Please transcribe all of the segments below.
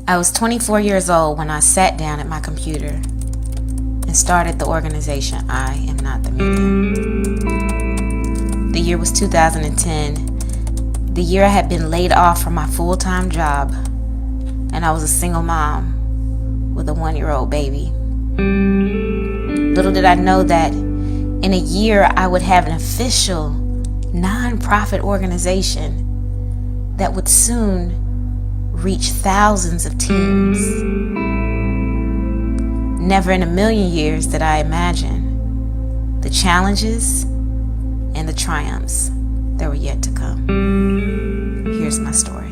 I was 24 years old when I sat down at my computer and started the organization I Am Not the Media. The year was 2010, the year I had been laid off from my full-time job, and I was a single mom with a 1-year-old baby. Little did I know that in a year I would have an official non-profit organization that would soon reach thousands of teens. Never in a million years did I imagine the challenges and the triumphs that were yet to come. Here's my story.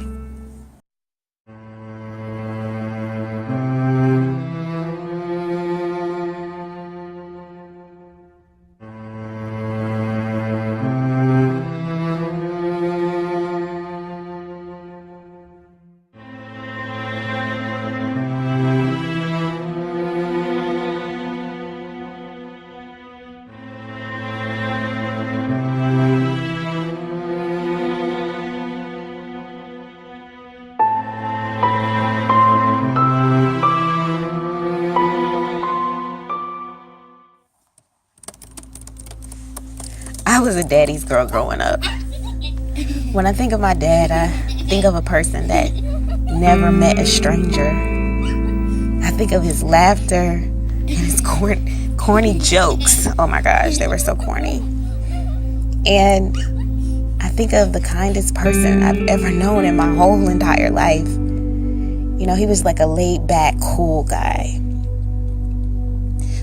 I was a daddy's girl growing up. When I think of my dad, I think of a person that never met a stranger. I think of his laughter and his corny jokes. Oh my gosh, they were so corny. And I think of the kindest person I've ever known in my whole entire life. You know, he was like a laid back, cool guy.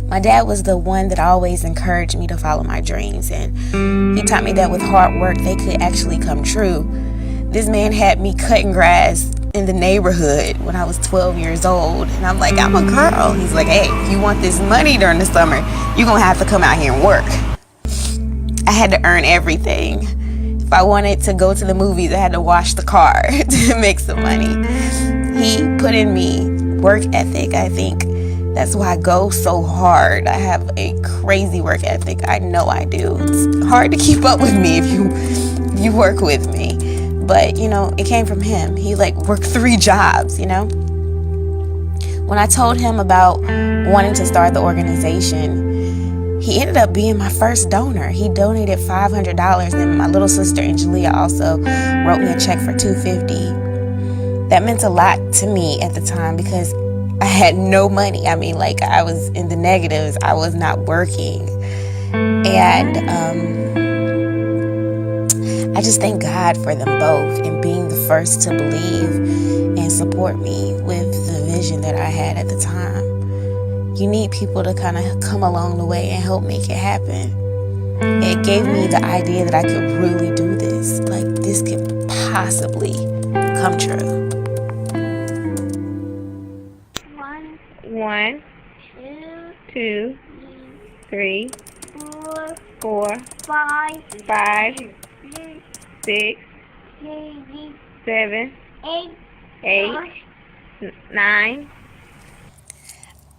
My dad was the one that always encouraged me to follow my dreams, and he taught me that with hard work, they could actually come true. This man had me cutting grass in the neighborhood when I was 12 years old, and I'm like, I'm a girl. He's like, hey, if you want this money during the summer, you're going to have to come out here and work. I had to earn everything. If I wanted to go to the movies, I had to wash the car to make some money. He put in me work ethic, I think. That's why I go so hard. I have a crazy work ethic. I know I do. It's hard to keep up with me if you work with me. But, you know, it came from him. He worked 3 jobs, you know. When I told him about wanting to start the organization, he ended up being my first donor. He donated $500, and my little sister Angelia also wrote me a check for $250. That meant a lot to me at the time because I had no money. I mean, I was in the negatives. I was not working. And I just thank God for them both and being the first to believe and support me with the vision that I had at the time. You need people to kind of come along the way and help make it happen. It gave me the idea that I could really do this. This could possibly come true. 1, 2, 3, 4, 5, 6, 7, 8, 9.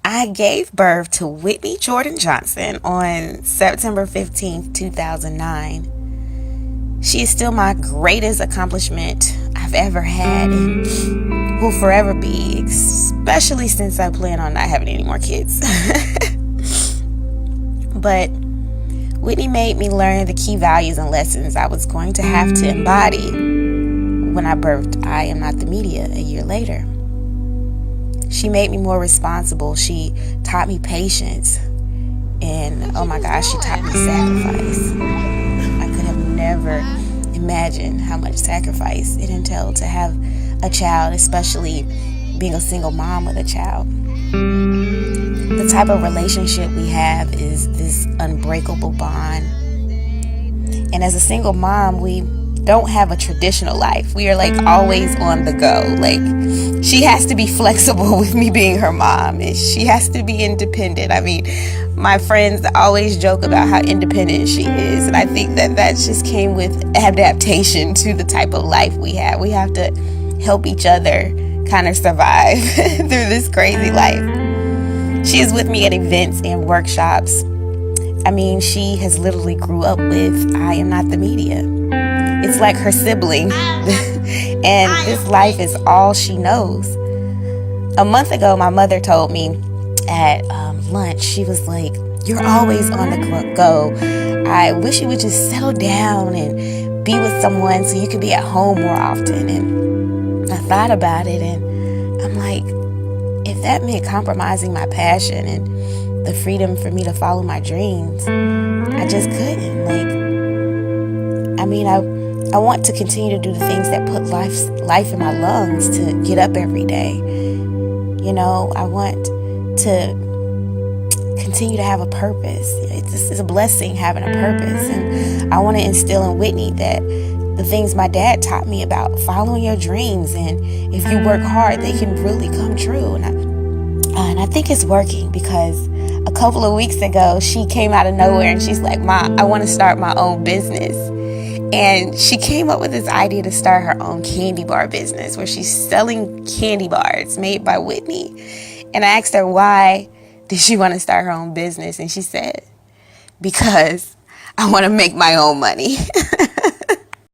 I gave birth to Whitney Jordan Johnson on September 15th, 2009. She is still my greatest accomplishment I've ever had and will forever be, especially since I plan on not having any more kids. But Whitney made me learn the key values and lessons I was going to have to embody when I birthed I Am Not the Media a year later. She made me more responsible. She taught me patience. And oh my gosh, she taught me sacrifice. I could have never imagined how much sacrifice it entailed to have a child, especially being a single mom with a child. The type of relationship we have is this unbreakable bond. And as a single mom, we don't have a traditional life. We are always on the go. She has to be flexible with me being her mom, and she has to be independent. I mean, my friends always joke about how independent she is, and I think that just came with adaptation to the type of life we have. We have to help each other kind of survive through this crazy life. She is with me at events and workshops. I mean, she has literally grew up with I Am Not the Media. It's like her sibling. And this life is all she knows. A month ago, my mother told me at lunch, she was like, "You're always on the go. I wish you would just settle down and be with someone so you could be at home more often." And I thought about it, and I'm like, if that meant compromising my passion and the freedom for me to follow my dreams, I just couldn't. I want to continue to do the things that put life in my lungs, to get up every day. I want to continue to have a purpose. It's a blessing having a purpose. And I want to instill in Whitney that the things my dad taught me about following your dreams, and if you work hard, they can really come true. And I think it's working, because a couple of weeks ago, she came out of nowhere and she's like, "Ma, I want to start my own business." And she came up with this idea to start her own candy bar business where she's selling candy bars made by Whitney. And I asked her, why did she want to start her own business? And she said, "Because I want to make my own money."